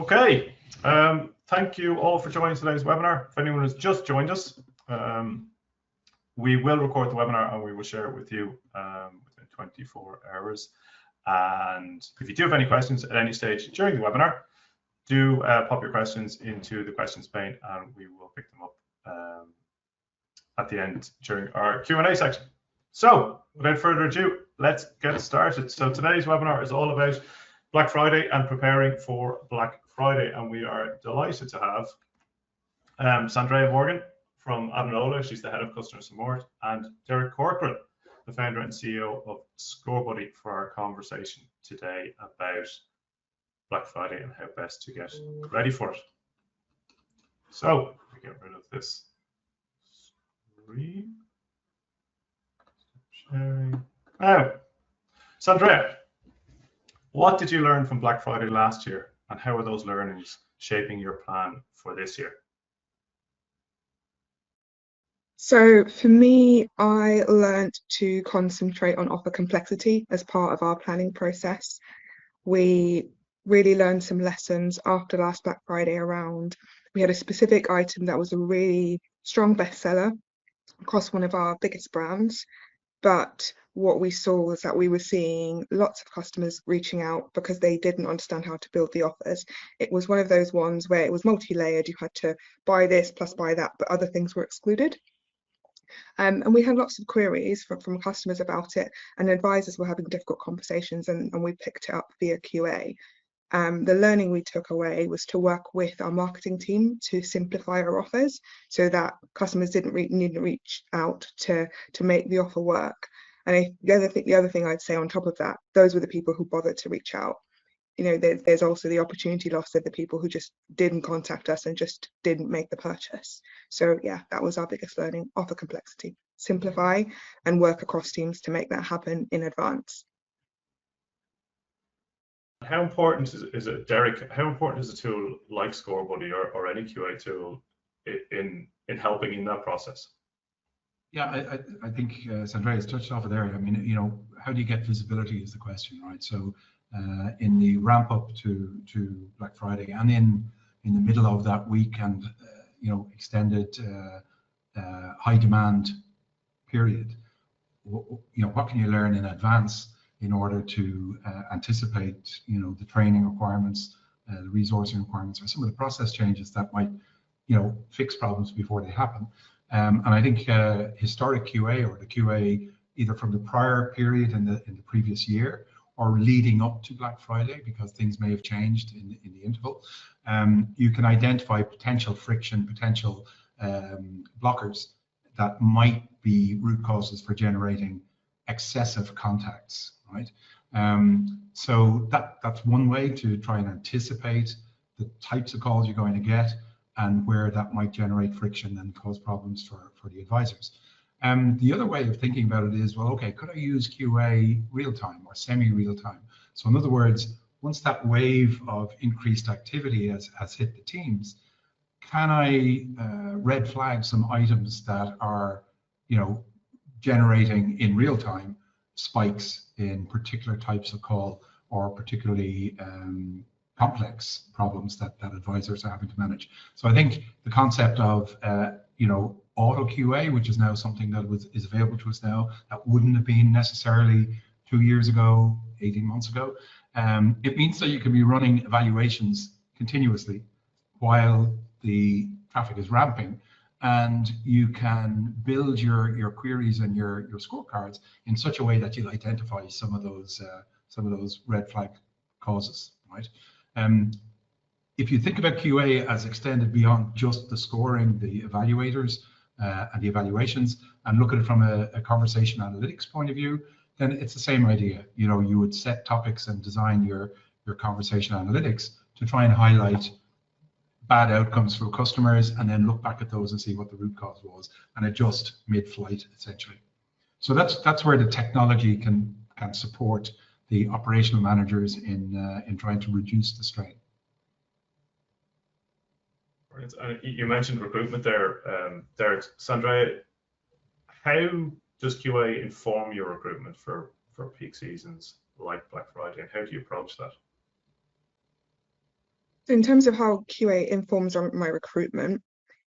Okay, thank you all for joining today's webinar. If anyone has just joined us, we will record the webinar and we will share it with you within 24 hours. And if you do have any questions at any stage during the webinar, do pop your questions into the questions pane and we will pick them up at the end during our Q&A section. So without further ado, let's get started. So today's webinar is all about Black Friday and preparing for Black Friday, and we are delighted to have Sandrea Morgan from Adanola. She's the head of customer support, and Derek Corcoran, the founder and CEO of Scorebuddy, for our conversation today about Black Friday and how best to get ready for it. So we get rid of this screen. Sharing. Now, Sandrea, what did you learn from Black Friday last year, and how are those learnings shaping your plan for this year? So for me, I learned to concentrate on offer complexity as part of our planning process. We really learned some lessons after last Black Friday around, we had a specific item that was a really strong bestseller across one of our biggest brands. But what we saw was that we were seeing lots of customers reaching out because they didn't understand how to build the offers. It was one of those ones where it was multi-layered. You had to buy this plus buy that, but other things were excluded. And we had lots of queries from customers about it, and advisors were having difficult conversations, and we picked it up via QA. The learning we took away was to work with our marketing team to simplify our offers so that customers didn't need to reach out to make the offer work. And the other thing I'd say on top of that, those were the people who bothered to reach out. You know, there's also the opportunity loss of the people who just didn't contact us and just didn't make the purchase. So yeah, that was our biggest learning: offer complexity, simplify, and work across teams to make that happen in advance. How important is it, Derek? How important is a tool like Scorebuddy or any QA tool in helping in that process? Yeah, I think Sandrea has touched off there. I mean, you know, how do you get visibility is the question, right? So in the ramp up to Black Friday and in the middle of that week and you know, extended high demand period, you know, what can you learn in advance in order to anticipate, you know, the training requirements, the resourcing requirements, or some of the process changes that might, you know, fix problems before they happen. And I think historic QA or the QA either from the prior period in the previous year or leading up to Black Friday, because things may have changed in the interval, you can identify potential friction, potential blockers that might be root causes for generating excessive contacts, right? So that's one way to try and anticipate the types of calls you're going to get and where that might generate friction and cause problems for the advisors. The other way of thinking about it is, well, okay, could I use QA real-time or semi-real-time? So in other words, once that wave of increased activity has hit the teams, can I red flag some items that are, you know, generating in real time spikes in particular types of call or particularly complex problems that advisors are having to manage. So I think the concept of you know, auto QA, which is now something that is available to us now, that wouldn't have been necessarily 2 years ago, 18 months ago. It means that you can be running evaluations continuously while the traffic is ramping, and you can build your queries and your scorecards in such a way that you'll identify some of those red flag causes, right? If you think about QA as extended beyond just the scoring, the evaluators and the evaluations, and look at it from a conversation analytics point of view, then it's the same idea. You know, you would set topics and design your conversation analytics to try and highlight bad outcomes for customers, and then look back at those and see what the root cause was and adjust mid-flight essentially. So that's where the technology can support the operational managers in trying to reduce the strain. You mentioned recruitment there, Derek. Sandrea, how does QA inform your recruitment for peak seasons like Black Friday, and how do you approach that? So in terms of how QA informs on my recruitment,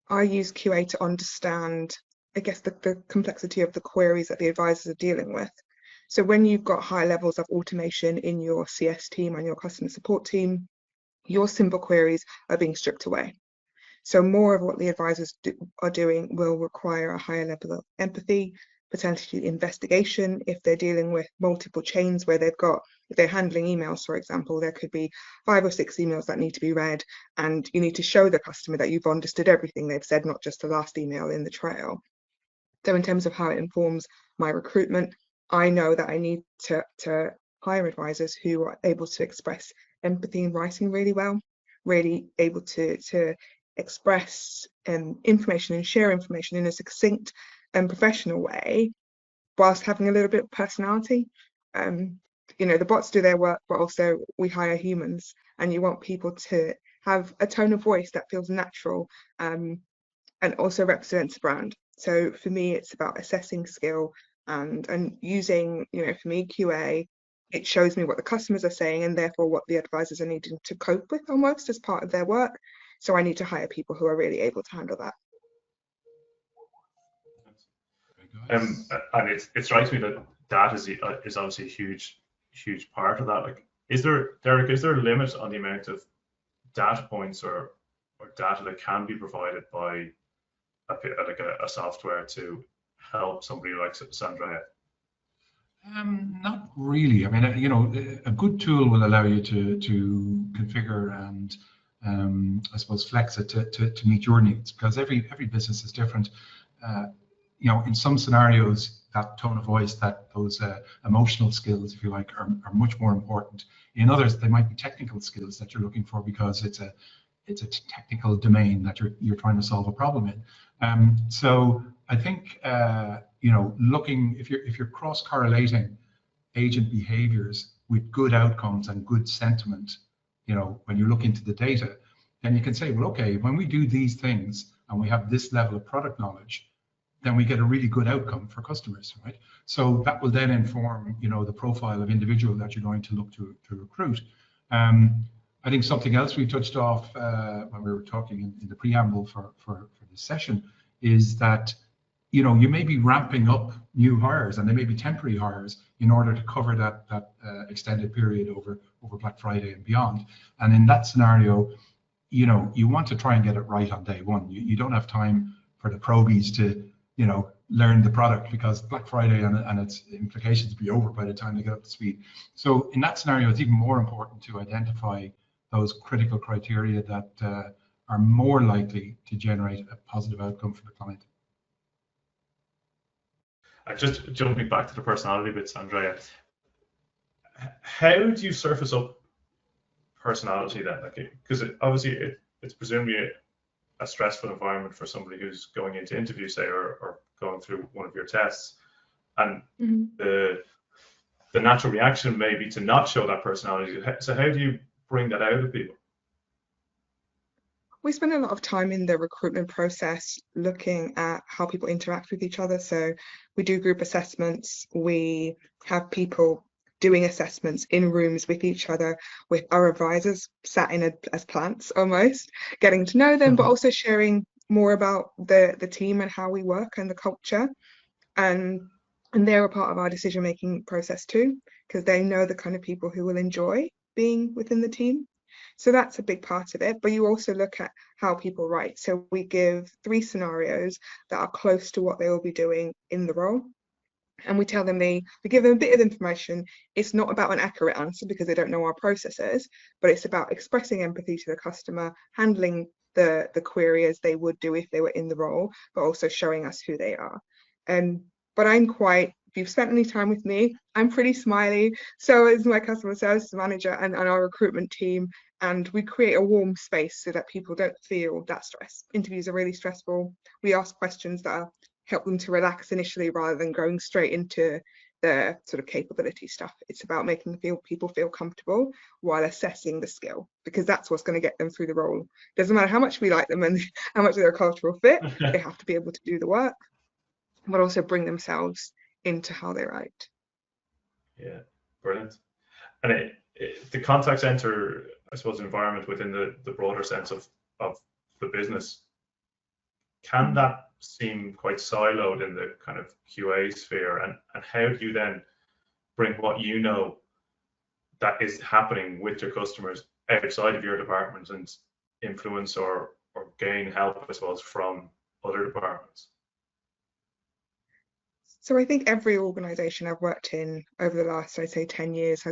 I use QA to understand, I guess, the complexity of the queries that the advisors are dealing with. So when you've got high levels of automation in your CS team and your customer support team, your simple queries are being stripped away. So more of what the advisors are doing will require a higher level of empathy, potentially investigation. If they're dealing with multiple chains where if they're handling emails, for example, there could be 5 or 6 emails that need to be read, and you need to show the customer that you've understood everything they've said, not just the last email in the trail. So in terms of how it informs my recruitment, I know that I need to hire advisors who are able to express empathy in writing really well, really able to express information and share information in a succinct and professional way, whilst having a little bit of personality. The bots do their work, but also we hire humans, and you want people to have a tone of voice that feels natural, and also represents the brand. So for me, it's about assessing skill and using, for me, QA. It shows me what the customers are saying, and therefore what the advisors are needing to cope with almost as part of their work. So I need to hire people who are really able to handle that. And it strikes me that that is obviously a huge part of that. Like, Derek, is there a limit on the amount of data points or data that can be provided by a software to help somebody like Sandrea? Not really. I mean, a good tool will allow you to configure and I suppose flex it to meet your needs, because every business is different. In some scenarios, that tone of voice, those emotional skills, if you like, are much more important. In others, they might be technical skills that you're looking for because it's a technical domain that you're trying to solve a problem in. So I think looking, if you're cross correlating agent behaviors with good outcomes and good sentiment, when you look into the data, then you can say, well, okay, when we do these things and we have this level of product knowledge, then we get a really good outcome for customers, right? So that will then inform, the profile of individual that you're going to look to recruit. I think something else we touched off when we were talking in the preamble for this session is that, you may be ramping up new hires, and they may be temporary hires in order to cover that extended period over Black Friday and beyond. And in that scenario, you want to try and get it right on day one. You don't have time for the probies to, learn the product, because Black Friday and its implications will be over by the time they get up to speed. So in that scenario, it's even more important to identify those critical criteria that are more likely to generate a positive outcome for the client. Just jumping back to the personality bits, Andrea, how do you surface up personality then? Because obviously it's presumably a stressful environment for somebody who's going into interview, say, or going through one of your tests, and the natural reaction may be to not show that personality. So how do you bring that out of people? We spend a lot of time in the recruitment process looking at how people interact with each other. So we do group assessments. We have people doing assessments in rooms with each other, with our advisors sat in as plants almost, getting to know them, but also sharing more about the team and how we work and the culture. And they're a part of our decision-making process too, because they know the kind of people who will enjoy being within the team. So that's a big part of it. But you also look at how people write. So we give 3 scenarios that are close to what they will be doing in the role. And we tell them, we give them a bit of information. It's not about an accurate answer because they don't know our processes, but it's about expressing empathy to the customer, handling the query as they would do if they were in the role, but also showing us who they are. But if you've spent any time with me, I'm pretty smiley. So is my customer services manager and our recruitment team. And we create a warm space so that people don't feel that stress. Interviews are really stressful. We ask questions that help them to relax initially rather than going straight into the sort of capability stuff. It's about making people feel comfortable while assessing the skill, because that's what's going to get them through the role. Doesn't matter how much we like them and how much they're a cultural fit, they have to be able to do the work, but also bring themselves into how they write. Yeah, brilliant. And the contact center I suppose, environment within the broader sense of the business. Can that seem quite siloed in the kind of QA sphere? And how do you then bring what you know that is happening with your customers outside of your department and influence or gain help, I suppose, from other departments? So I think every organisation I've worked in over the last, I'd say, 10 years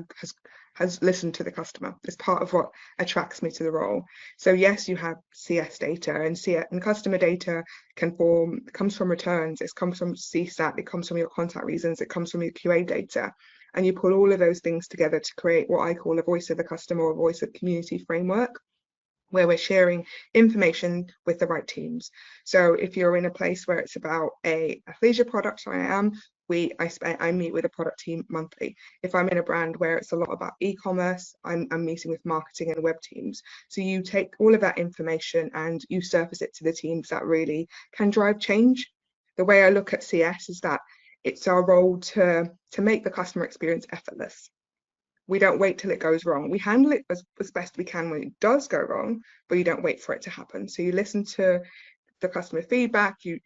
has listened to the customer. It's part of what attracts me to the role. So yes, you have CS data, and customer data comes from returns, it comes from CSAT, it comes from your contact reasons, it comes from your QA data. And you pull all of those things together to create what I call a voice of the customer or voice of community framework, where we're sharing information with the right teams. So if you're in a place where it's about a athleisure product, I meet with a product team monthly. If I'm in a brand where it's a lot about e-commerce, I'm meeting with marketing and web teams. So you take all of that information and you surface it to the teams that really can drive change. The way I look at CS is that it's our role to make the customer experience effortless. We don't wait till it goes wrong. We handle it as best we can when it does go wrong, but you don't wait for it to happen. So you listen to the customer feedback, you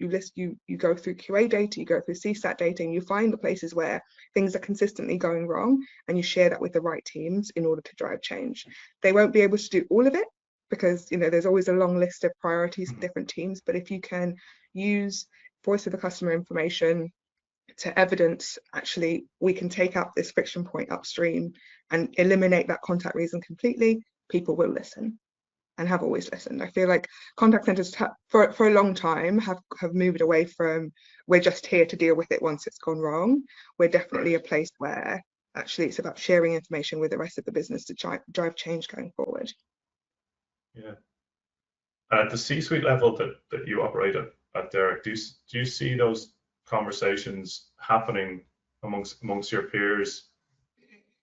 go through QA data, you go through CSAT data, and you find the places where things are consistently going wrong, and you share that with the right teams in order to drive change. They won't be able to do all of it because there's always a long list of priorities for different teams, but if you can use voice of the customer information to evidence, actually, we can take out this friction point upstream and eliminate that contact reason completely, people will listen and have always listened. I feel like contact centers for a long time have moved away from, we're just here to deal with it once it's gone wrong. We're definitely a place where actually it's about sharing information with the rest of the business to drive change going forward. Yeah. At the C-suite level that you operate at Derek, do you see those conversations happening amongst your peers?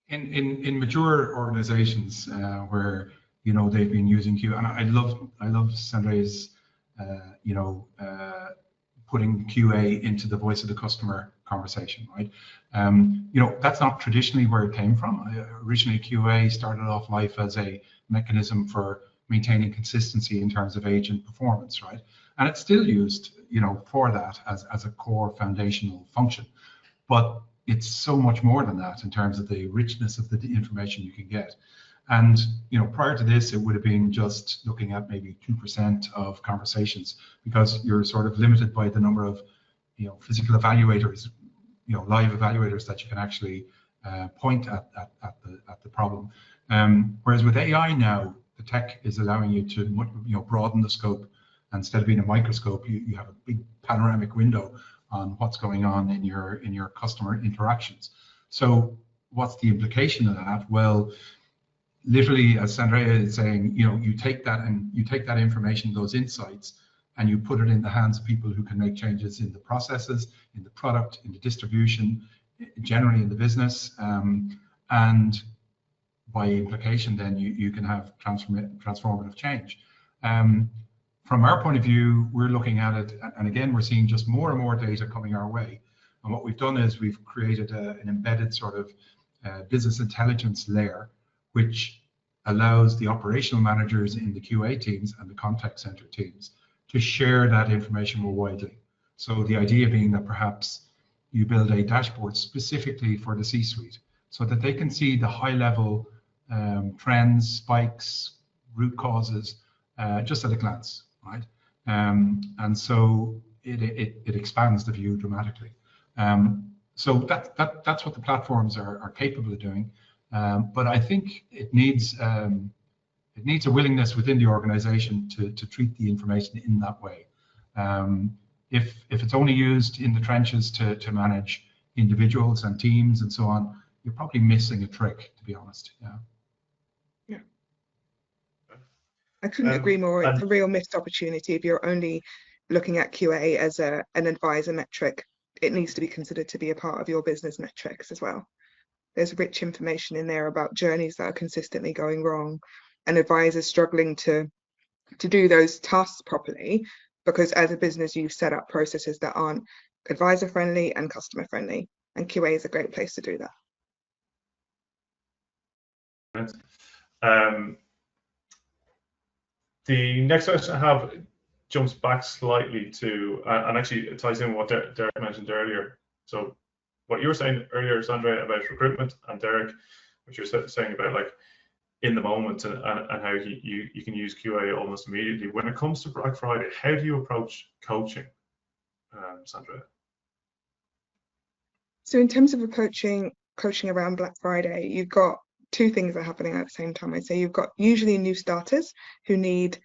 In mature organizations where they've been using Q, and I love Sandrea's putting QA into the voice of the customer conversation, right? That's not traditionally where it came from. Originally, QA started off life as a mechanism for maintaining consistency in terms of agent performance, right? And it's still used, for that as a core foundational function. But it's so much more than that in terms of the richness of the information you can get. And prior to this, it would have been just looking at maybe 2% of conversations, because you're sort of limited by the number of physical evaluators, live evaluators that you can actually point at the problem. Whereas with AI now, the tech is allowing you to broaden the scope. Instead of being a microscope, you have a big panoramic window on what's going on in your customer interactions. So what's the implication of that? Well, literally, as Sandrea is saying, you take that information, those insights, and you put it in the hands of people who can make changes in the processes, in the product, in the distribution, generally in the business, and by implication, then you can have transformative change. From our point of view, we're looking at it, and again, we're seeing just more and more data coming our way. And what we've done is we've created an embedded sort of business intelligence layer, which allows the operational managers in the QA teams and the contact center teams to share that information more widely. So the idea being that perhaps you build a dashboard specifically for the C-suite so that they can see the high-level trends, spikes, root causes, just at a glance, right? And so it expands the view dramatically. So that's what the platforms are capable of doing. But I think it needs a willingness within the organization to treat the information in that way. If it's only used in the trenches to manage individuals and teams and so on, you're probably missing a trick, to be honest. Yeah. I couldn't agree more. It's a real missed opportunity if you're only looking at QA as an advisor metric. It needs to be considered to be a part of your business metrics as well. There's rich information in there about journeys that are consistently going wrong and advisors struggling to do those tasks properly, because as a business you've set up processes that aren't advisor friendly and customer friendly, and QA is a great place to do that. The next question I have jumps back slightly to, and actually it ties in what Derek mentioned earlier. So what you were saying earlier, Sandra, about recruitment, and Derek, what you were saying about like in the moment and how you can use QA almost immediately. When it comes to Black Friday, how do you approach coaching, Sandra? So in terms of approaching coaching around Black Friday, you've got two things that are happening at the same time. I'd say you've got usually new starters who need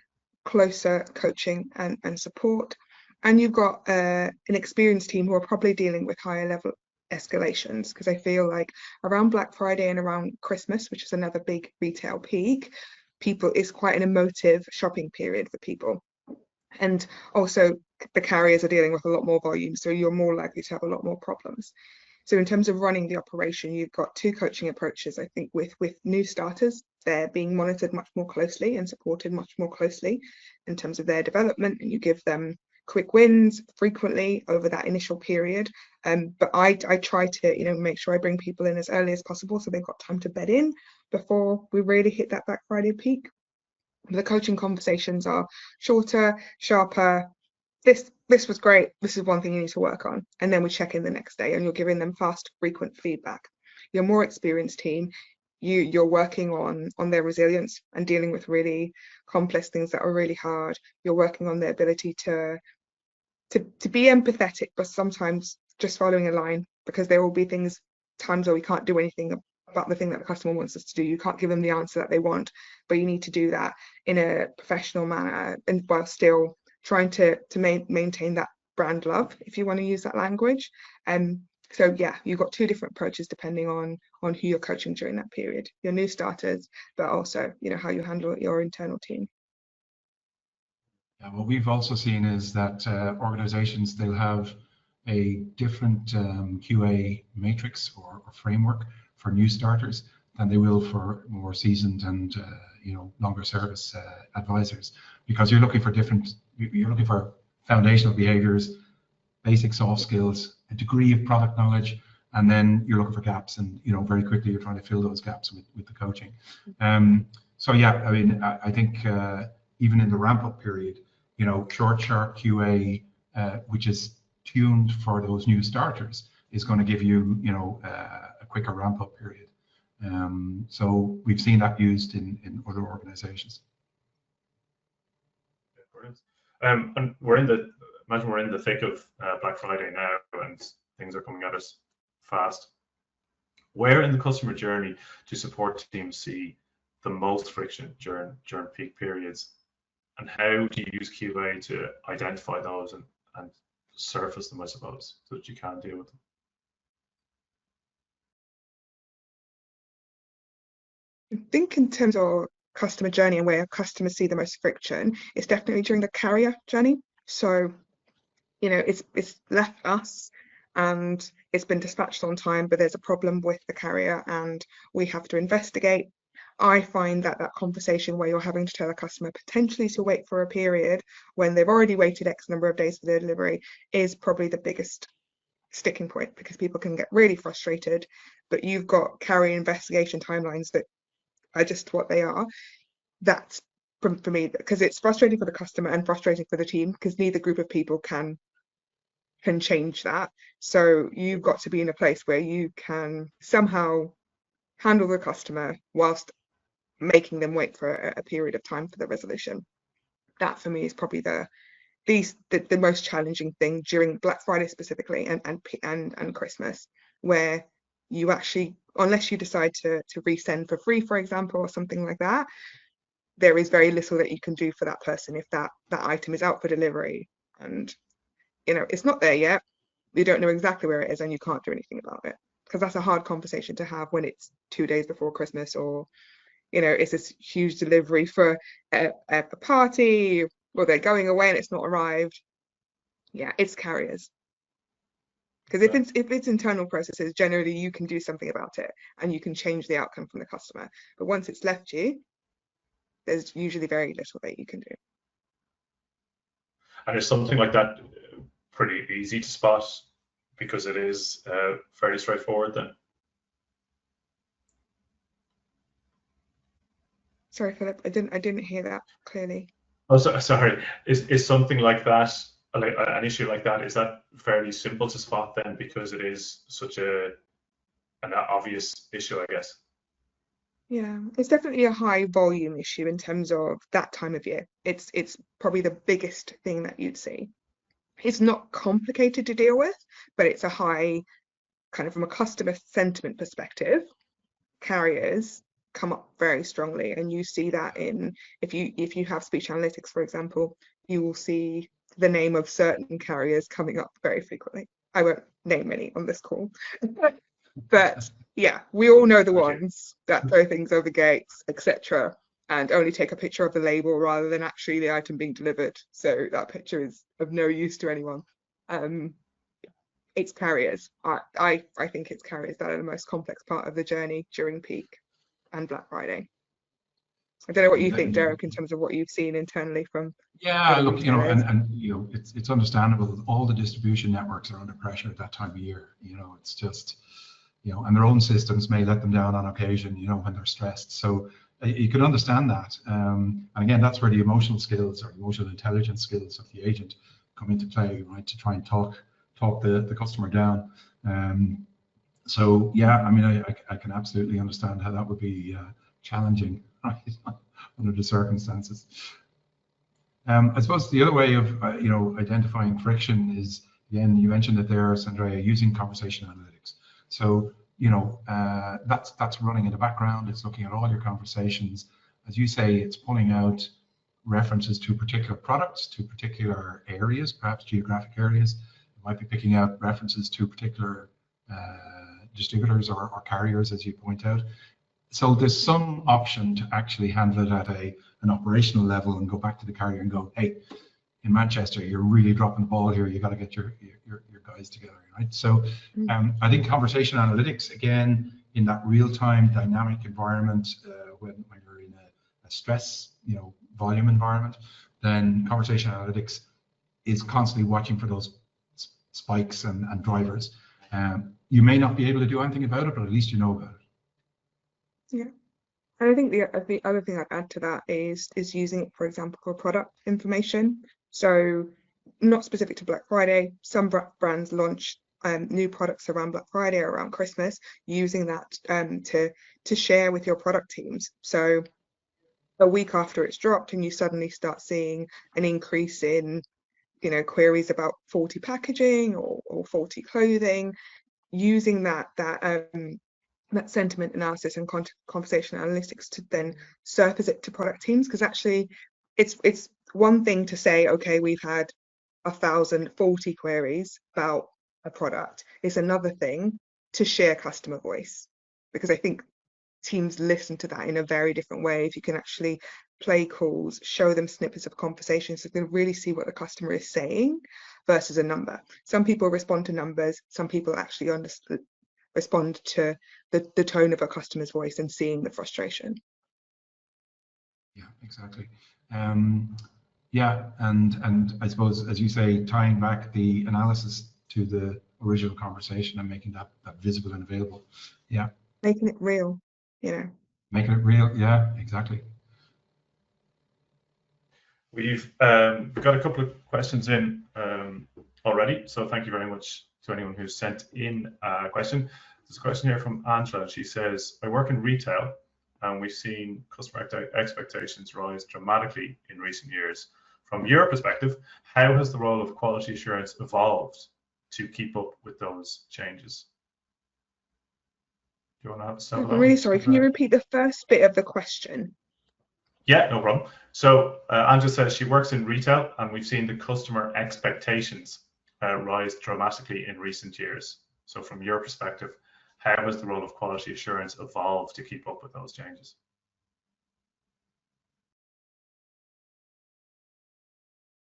closer coaching and support, and you've got an experienced team who are probably dealing with higher level escalations, because I feel like around Black Friday and around Christmas, which is another big retail peak, it's quite an emotive shopping period for people. And also the carriers are dealing with a lot more volume, so you're more likely to have a lot more problems. So in terms of running the operation, you've got two coaching approaches. I think with new starters, they're being monitored much more closely and supported much more closely in terms of their development, and you give them quick wins frequently over that initial period. But I try to make sure I bring people in as early as possible so they've got time to bed in before we really hit that Black Friday peak. The coaching conversations are shorter, sharper. This was great. This is one thing you need to work on. And then we check in the next day and you're giving them fast, frequent feedback. Your more experienced team, you're working on their resilience and dealing with really complex things that are really hard. You're working on their ability to be empathetic, but sometimes just following a line, because there will be times where we can't do anything about the thing that the customer wants us to do. You can't give them the answer that they want, but you need to do that in a professional manner and while still trying to maintain that brand love, if you want to use that language. So yeah, you've got two different approaches depending on who you're coaching during that period. Your new starters, but also how you handle your internal team. Yeah, what we've also seen is that organizations, they'll have a different QA matrix or framework for new starters than they will for more seasoned and longer service advisors, because you're looking for foundational behaviors, basic soft skills, a degree of product knowledge, and then you're looking for gaps, and very quickly you're trying to fill those gaps with the coaching. So yeah, I mean, I think even in the ramp up period, short, sharp QA, which is tuned for those new starters, is going to give you a quicker ramp up period. So we've seen that used in other organizations. Brilliant. And imagine we're in the thick of Black Friday now, and things are coming at us fast. Where in the customer journey do support teams see the most friction during peak periods, and how do you use QA to identify those and surface them, I suppose, so that you can deal with them? I think in terms of customer journey and where customers see the most friction, it's definitely during the carrier journey. So, it's left us and it's been dispatched on time, but there's a problem with the carrier and we have to investigate. I find that conversation where you're having to tell a customer potentially to wait for a period when they've already waited X number of days for their delivery is probably the biggest sticking point, because people can get really frustrated, but you've got carrier investigation timelines that are just what they are. That's for me, because it's frustrating for the customer and frustrating for the team, because neither group of people can change that. So you've got to be in a place where you can somehow handle the customer whilst making them wait for a period of time for the resolution. That for me is probably the most challenging thing during Black Friday specifically and Christmas, where you actually, unless you decide to resend for free, for example, or something like that, there is very little that you can do for that person if that item is out for delivery and it's not there yet. You don't know exactly where it is and you can't do anything about it, because that's a hard conversation to have when it's 2 days before Christmas, or it's this huge delivery for a party, or they're going away and it's not arrived. Yeah, it's carriers. Because if it's internal processes, generally you can do something about it and you can change the outcome from the customer. But once it's left you, there's usually very little that you can do. And is something like that pretty easy to spot because it is fairly straightforward then? Sorry, Philip, I didn't hear that clearly. Oh, sorry. Is something like that, like an issue like that, is that fairly simple to spot then, because it is such an obvious issue, I guess? Yeah, it's definitely a high volume issue in terms of that time of year. It's probably the biggest thing that you'd see. It's not complicated to deal with, but it's a high kind of from a customer sentiment perspective, carriers come up very strongly, and you see that in if you have speech analytics, for example, you will see the name of certain carriers coming up very frequently. I won't name any on this call, but yeah, we all know the Okay. ones that throw things over gates, etc., and only take a picture of the label rather than actually the item being delivered. So that picture is of no use to anyone. Um, it's carriers. I think it's carriers that are the most complex part of the journey during peak and Black Friday. I don't know what you think, Derek, in terms of what you've seen internally from Yeah, other look, you know, retailers. and you know, it's understandable. All the distribution networks are under pressure at that time of year. You know, it's just, you know, and their own systems may let them down on occasion. You know, when they're stressed. So you can understand that. And again, that's where the emotional skills or emotional intelligence skills of the agent come into play, right? To try and talk the customer down. So yeah, I mean, I can absolutely understand how that would be challenging, right, under the circumstances. I suppose the other way of you know, identifying friction is, again, you mentioned it there, Sandrea, using conversation analytics. So you know, that's running in the background. It's looking at all your conversations. As you say, it's pulling out references to particular products, to particular areas, perhaps geographic areas. It might be picking out references to particular distributors or carriers, as you point out. So there's some option to actually handle it at an operational level and go back to the carrier and go, hey, in Manchester, you're really dropping the ball here. You got to get your guys together, right? So I think conversation analytics, again, in that real-time dynamic environment, when you're in a stress, you know, volume environment, then conversation analytics is constantly watching for those spikes and drivers. You may not be able to do anything about it, but at least you know about it. Yeah. And I think the other thing I'd add to that is using it, for example, for product information. So not specific to Black Friday, some brands launch new products around Black Friday or around Christmas, using that to share with your product teams. So a week after it's dropped and you suddenly start seeing an increase in, you know, queries about faulty packaging or faulty clothing, using that sentiment analysis and conversation analytics to then surface it to product teams, because actually it's one thing to say, okay, we've had 1,040 queries about a product. It's another thing to share customer voice, because I think teams listen to that in a very different way. If you can actually play calls, show them snippets of conversations, so they can really see what the customer is saying versus a number. Some people respond to numbers, some people actually respond to the tone of a customer's voice and seeing the frustration. Yeah, exactly. Yeah, and I suppose, as you say, tying back the analysis to the original conversation and making that visible and available. Yeah. Making it real, you know. Making it real. Yeah, exactly. We've got a couple of questions in already, so thank you very much to anyone who's sent in a question. There's a question here from Angela. She says, I work in retail and we've seen customer expectations rise dramatically in recent years. From your perspective, how has the role of quality assurance evolved to keep up with those changes? Do you want to have a start? I'm really sorry, can you repeat the first bit of the question? Yeah, no problem. So Angela says she works in retail and we've seen the customer expectations rise dramatically in recent years. So from your perspective, how has the role of quality assurance evolved to keep up with those changes?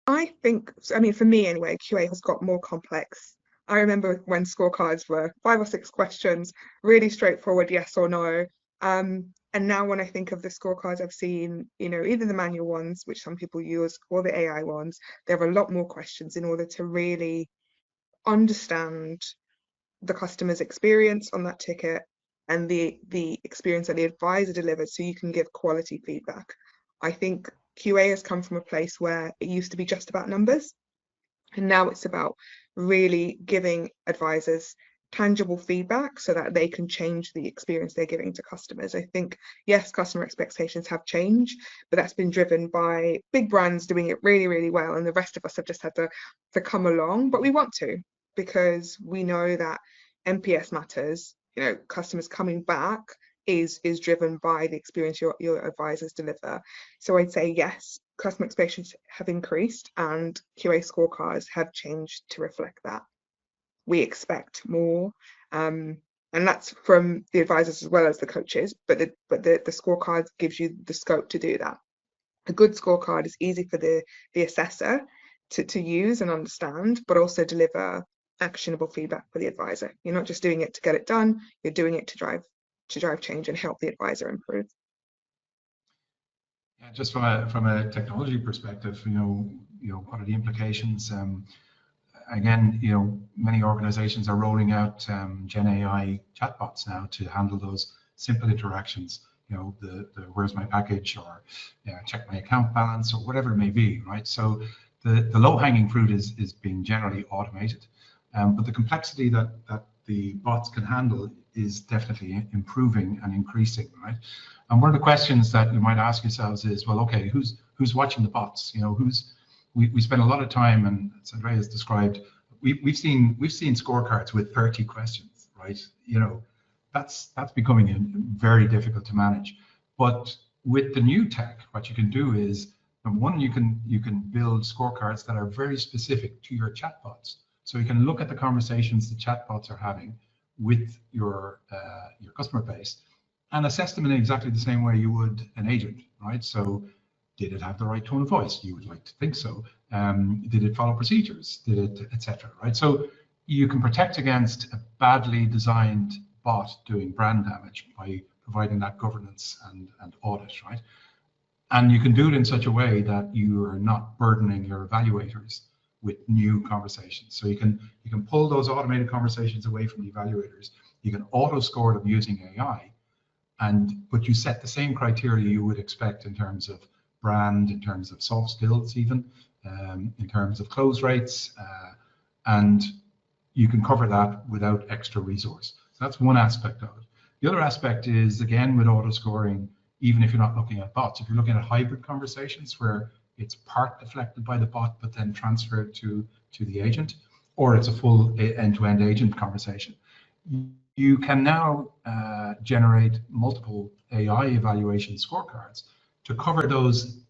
I think, I mean, for me anyway, QA has got more complex. I remember when scorecards were 5 or 6 questions, really straightforward, yes or no. And now when I think of the scorecards I've seen, you know, either the manual ones, which some people use, or the AI ones, there are a lot more questions in order to really understand the customer's experience on that ticket and the experience that the advisor delivered, so you can give quality feedback. I think QA has come from a place where it used to be just about numbers, and now it's about really giving advisors tangible feedback so that they can change the experience they're giving to customers. I think, yes, customer expectations have changed, but that's been driven by big brands doing it really, really well, and the rest of us have just had to come along. But we want to, because we know that NPS matters. You know, customers coming back is driven by the experience your advisors deliver. So I'd say yes, customer expectations have increased and QA scorecards have changed to reflect that. We expect more, and that's from the advisors as well as the coaches, but the scorecard gives you the scope to do that. A good scorecard is easy for the assessor to use and understand, but also deliver actionable feedback for the advisor. You're not just doing it to get it done, you're doing it to drive change and help the advisor improve. Yeah, just from a technology perspective, you know, what are the implications? Again, you know, many organizations are rolling out Gen AI chatbots now to handle those simple interactions. You know, the where's my package, or check my account balance, or whatever it may be, right? So the low-hanging fruit is being generally automated, but the complexity that the bots can handle is definitely improving and increasing, right? And one of the questions that you might ask yourselves is, well, okay, who's watching the bots? You know, we spend a lot of time, and Sandrea has described, we've seen scorecards with 30 questions, right? You know, that's becoming very difficult to manage. But with the new tech, what you can do is, number one, you can build scorecards that are very specific to your chatbots. So you can look at the conversations the chatbots are having with your customer base and assess them in exactly the same way you would an agent, right? So did it have the right tone of voice? You would like to think so. Did it follow procedures? Did it, etc. Right? So you can protect against a badly designed bot doing brand damage by providing that governance and audit, right? And you can do it in such a way that you are not burdening your evaluators with new conversations. So you can pull those automated conversations away from the evaluators. You can auto score them using AI, but you set the same criteria you would expect in terms of brand, in terms of soft skills, even in terms of close rates, and you can cover that without extra resource. So that's one aspect of it. The other aspect is, again, with auto scoring, even if you're not looking at bots, if you're looking at hybrid conversations where it's part deflected by the bot but then transferred to the agent, or it's a full end-to-end agent conversation, you can now generate multiple AI evaluation scorecards to cover those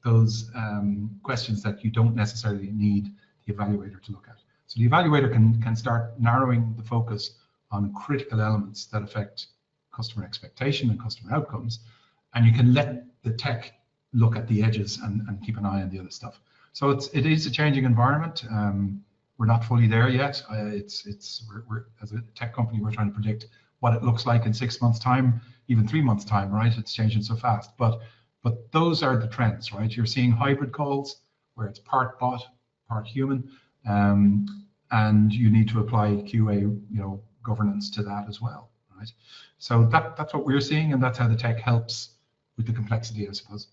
questions that you don't necessarily need the evaluator to look at. So the evaluator can start narrowing the focus on critical elements that affect customer expectation and customer outcomes, and you can let the tech look at the edges and keep an eye on the other stuff. So it is a changing environment. We're not fully there yet. We're as a tech company, we're trying to predict what it looks like in 6 months' time, even 3 months' time, right? It's changing so fast. But those are the trends, right? You're seeing hybrid calls where it's part bot, part human, and you need to apply QA, governance to that as well, right? So that's what we're seeing, and that's how the tech helps with the complexity, I suppose.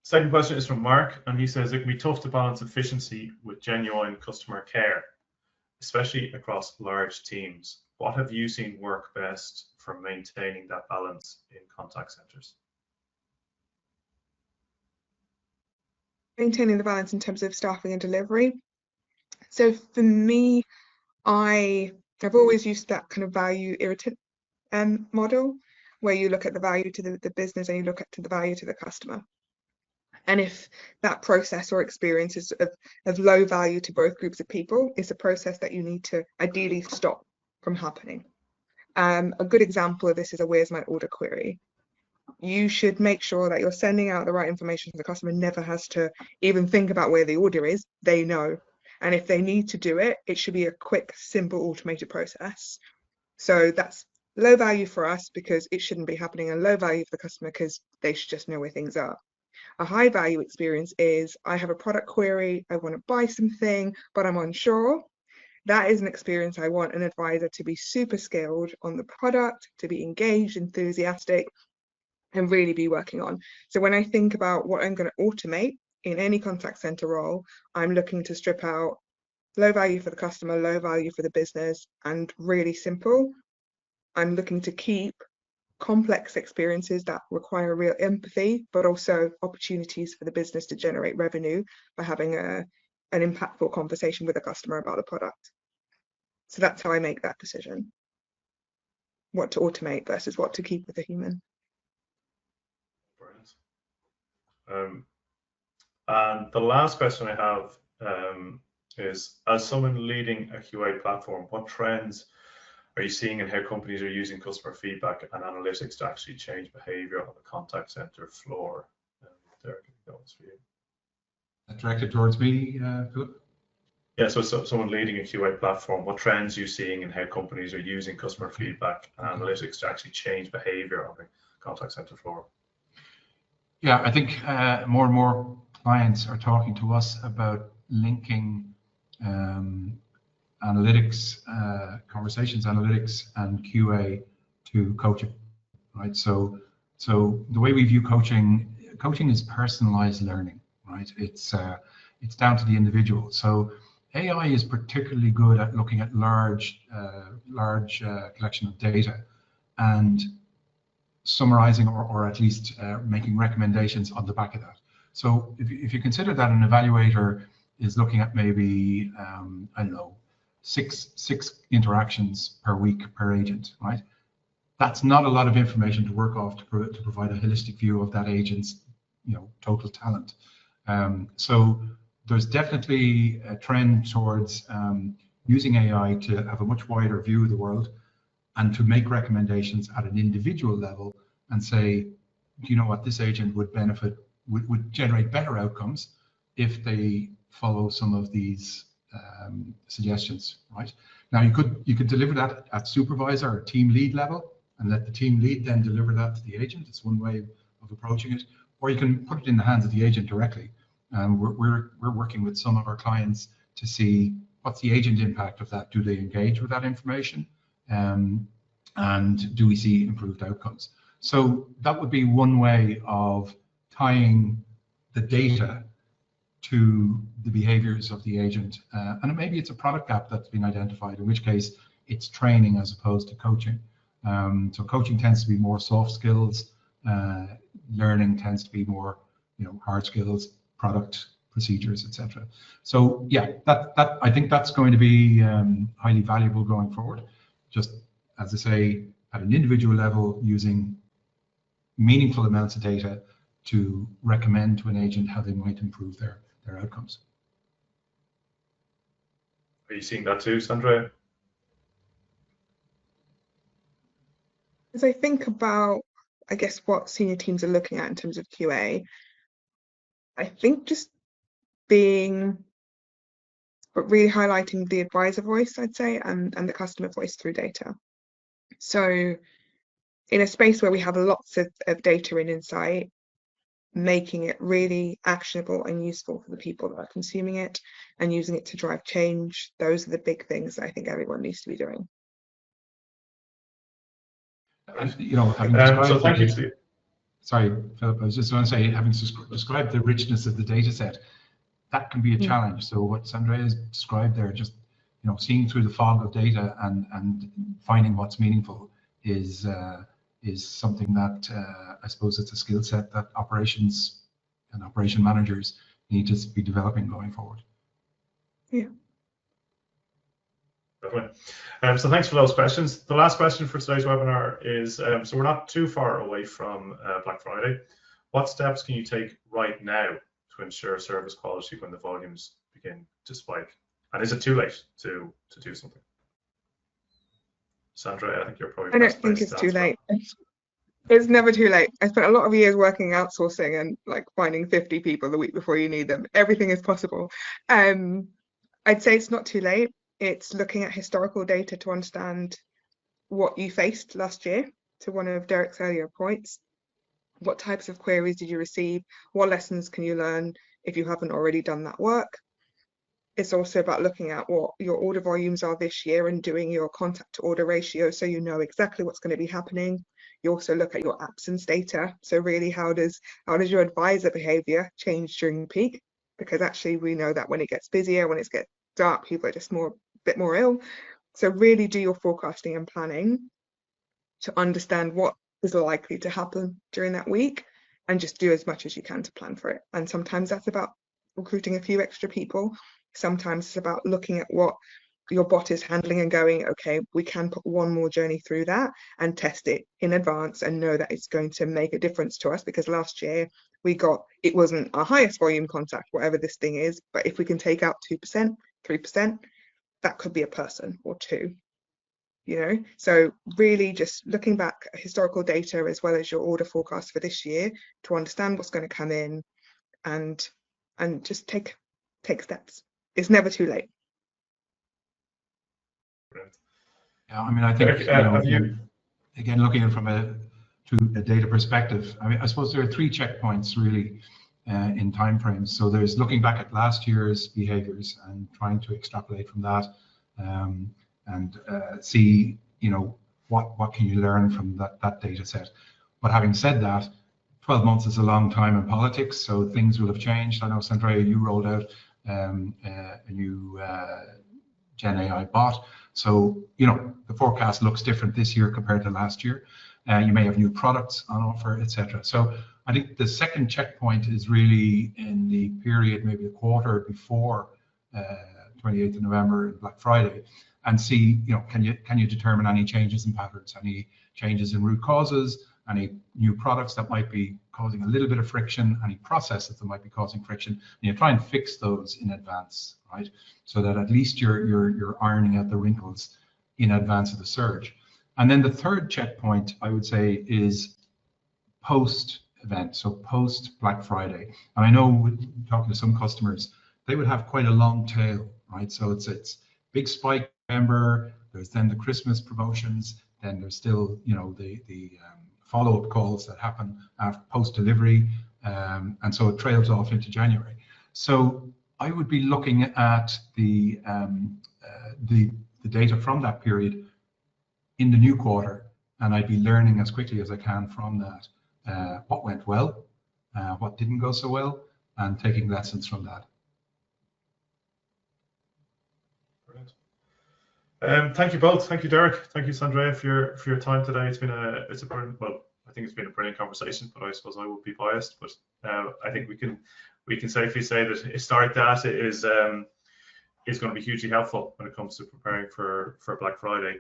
Second question is from Mark, and he says it can be tough to balance efficiency with genuine customer care, especially across large teams. What have you seen work best for maintaining that balance in contact centers? Maintaining the balance in terms of staffing and delivery. So for me, I've always used that kind of value irritant model, where you look at the value to the business and you look at the value to the customer. And if that process or experience is of low value to both groups of people, it's a process that you need to ideally stop from happening. A good example of this is a where's my order query. You should make sure that you're sending out the right information so the customer never has to even think about where the order is. They know. And if they need to do it, it should be a quick, simple, automated process. So that's low value for us because it shouldn't be happening, and low value for the customer because they should just know where things are. A high value experience is, I have a product query, I want to buy something, but I'm unsure. That is an experience I want an advisor to be super skilled on the product, to be engaged, enthusiastic, and really be working on. So when I think about what I'm going to automate in any contact center role, I'm looking to strip out low value for the customer, low value for the business, and really simple. I'm looking to keep complex experiences that require real empathy, but also opportunities for the business to generate revenue by having an impactful conversation with a customer about the product. So that's how I make that decision. What to automate versus what to keep with a human. Brilliant. And the last question I have is, as someone leading a QA platform, what trends are you seeing in how companies are using customer feedback and analytics to actually change behavior on the contact center floor? Derek, that was for you. Directed towards me, Philip? Yeah, so someone leading a QA platform, what trends are you seeing in how companies are using customer feedback and analytics to actually change behavior on the contact center floor? Yeah, I think more and more clients are talking to us about linking analytics, conversations analytics, and QA to coaching, right? So the way we view coaching is personalized learning, right? It's down to the individual. So AI is particularly good at looking at large collection of data and summarizing or at least making recommendations on the back of that. So if you consider that an evaluator is looking at maybe I don't know, six interactions per week per agent, right? That's not a lot of information to work off to provide a holistic view of that agent's, total talent. So there's definitely a trend towards using AI to have a much wider view of the world and to make recommendations at an individual level and say, you know what, this agent would benefit, would generate better outcomes if they follow some of these suggestions, right? Now you could deliver that at supervisor or team lead level and let the team lead then deliver that to the agent. It's one way of approaching it, or you can put it in the hands of the agent directly. We're working with some of our clients to see what's the agent impact of that. Do they engage with that information? And do we see improved outcomes? So that would be one way of tying the data to the behaviors of the agent. And maybe it's a product gap that's been identified, in which case it's training as opposed to coaching. So coaching tends to be more soft skills. Learning tends to be more, hard skills, product procedures, etc. So yeah, that I think that's going to be highly valuable going forward. Just as I say, at an individual level, using meaningful amounts of data to recommend to an agent how they might improve their outcomes. Are you seeing that too, Sandrea? As I think about, I guess, what senior teams are looking at in terms of QA, I think just really highlighting the advisor voice, I'd say, and the customer voice through data. So in a space where we have lots of data and insight, making it really actionable and useful for the people that are consuming it and using it to drive change, those are the big things that I think everyone needs to be doing. And, having described so thank you, Steve. Sorry, Philip, I was just going to say, having described the richness of the data set, that can be a challenge. So what Sandrea has described there, just seeing through the fog of data and finding what's meaningful is something that I suppose it's a skill set that operations and operation managers need to be developing going forward. Yeah. Definitely. So thanks for those questions. The last question for today's webinar is, so we're not too far away from Black Friday. What steps can you take right now to ensure service quality when the volumes begin to spike? And is it too late to do something? Sandrea, I think you're probably. I don't think it's too late. It's never too late. I spent a lot of years working outsourcing and finding 50 people the week before you need them. Everything is possible. I'd say it's not too late. It's looking at historical data to understand what you faced last year, to one of Derek's earlier points. What types of queries did you receive? What lessons can you learn if you haven't already done that work? It's also about looking at what your order volumes are this year and doing your contact to order ratio so you know exactly what's going to be happening. You also look at your absence data. So really, how does your advisor behavior change during peak? Because actually we know that when it gets busier, when it gets dark, people are just a bit more ill. So really do your forecasting and planning to understand what is likely to happen during that week, and just do as much as you can to plan for it. And sometimes that's about recruiting a few extra people. Sometimes it's about looking at what your bot is handling and going, okay, we can put one more journey through that and test it in advance and know that it's going to make a difference to us, because last year it wasn't our highest volume contact, whatever this thing is, but if we can take out 2%, 3%, that could be a person or two. So really just looking back at historical data as well as your order forecast for this year to understand what's going to come in, and just take steps. It's never too late. Yeah, I mean, I think again, looking at it from a data perspective, I mean, I suppose there are 3 checkpoints really in timeframes. So there's looking back at last year's behaviors and trying to extrapolate from that. And see, what can you learn from that data set. But having said that, 12 months is a long time in politics, so things will have changed. I know, Sandrea, you rolled out a new Gen AI bot. So, the forecast looks different this year compared to last year. You may have new products on offer, etc. So I think the second checkpoint is really in the period, maybe a quarter before 28th of November, Black Friday, and see, can you determine any changes in patterns, any changes in root causes, any new products that might be causing a little bit of friction, any processes that might be causing friction, and you try and fix those in advance, right? So that at least you're ironing out the wrinkles in advance of the surge. And then the third checkpoint, I would say, is post-event, so post Black Friday. And I know, talking to some customers, they would have quite a long tail, right? So it's big spike in November, there's then the Christmas promotions, then there's still, the follow-up calls that happen after post-delivery, and so it trails off into January. So I would be looking at the data from that period in the new quarter, and I'd be learning as quickly as I can from that what went well, what didn't go so well, and taking lessons from that. Thank you both. Thank you, Derek. Thank you, Sandrea, for your time today. It's a brilliant, well, I think it's been a brilliant conversation, but I suppose I would be biased. But I think we can safely say that historic data is going to be hugely helpful when it comes to preparing for Black Friday.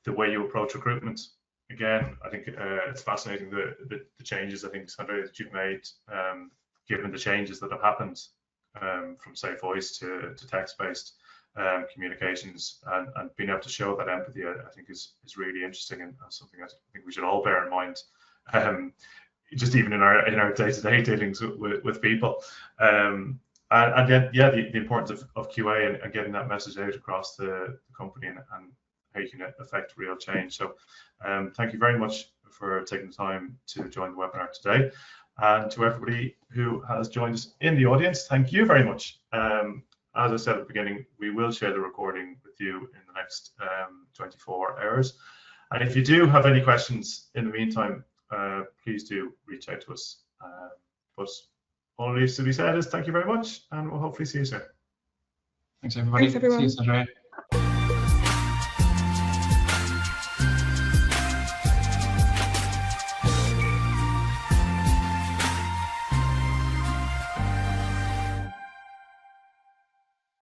The way you approach recruitment, again, I think it's fascinating the changes, I think, Sandrea, that you've made, given the changes that have happened from, say, voice to text-based communications, and being able to show that empathy, I think is really interesting, and something I think we should all bear in mind, just even in our day-to-day dealings with people, and then the importance of QA and getting that message out across the company and how you can affect real change. So thank you very much for taking the time to join the webinar today, and to everybody who has joined us in the audience, thank you very much. As I said at the beginning, we will share the recording with you in the next 24 hours. And if you do have any questions in the meantime, please do reach out to us. But all that needs to be said is thank you very much, and we'll hopefully see you soon. Thanks, everybody. Thanks, everyone. See you, Sandrea.